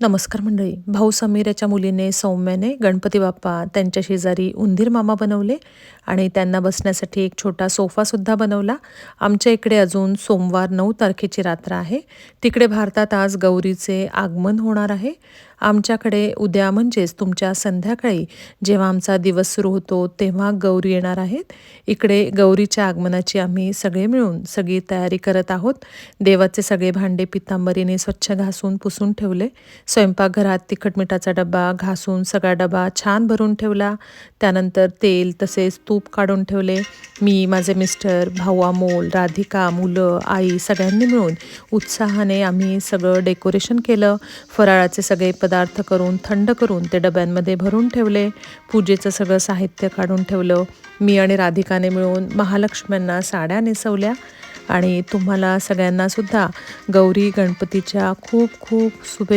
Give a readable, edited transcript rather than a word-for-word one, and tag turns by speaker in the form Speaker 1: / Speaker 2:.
Speaker 1: नमस्कार मंडळी. भाऊ समीर याच्या मुलीने सौम्याने गणपती बाप्पा त्यांच्या शेजारी उंदीर मामा बनवले आणि त्यांना बसण्यासाठी एक छोटा सोफासुद्धा बनवला. आमच्या इकडे अजून सोमवार 9 तारखेची रात्र आहे. तिकडे भारतात आज गौरीचे आगमन होणार आहे. आमच्याकडे उद्या म्हणजेच तुमच्या संध्याकाळी जेव्हा आमचा दिवस सुरू होतो तेव्हा गौरी येणार आहेत. इकडे गौरीच्या आगमनाची आम्ही सगळे मिळून सगळी तयारी करत आहोत. देवाचे सगळे भांडे पितांबरीने स्वच्छ घासून पुसून ठेवले. स्वयंपाकघरात तिखट मिठाचा डबा घासून सगळा डबा छान भरून ठेवला. त्यानंतर तेल तसेच तूप काढून ठेवले. मी, माझे मिस्टर, भाऊ अमोल, राधिका, मुलं, आई सगळ्यांनी मिळून उत्साहाने आम्ही सगळं डेकोरेशन केलं. फराळाचे सगळे पदार्थ करून थंड करून ते डब्यांमध्ये भरून ठेवले. पूजेचं सगळं साहित्य काढून ठेवलं. मी आणि राधिकाने मिळून महालक्ष्म्यांना साड्या नेसवल्या आणि तुम्हाला सगळ्यांना सुद्धा गौरी गणपतीच्या खूप खूप शुभेच्छा.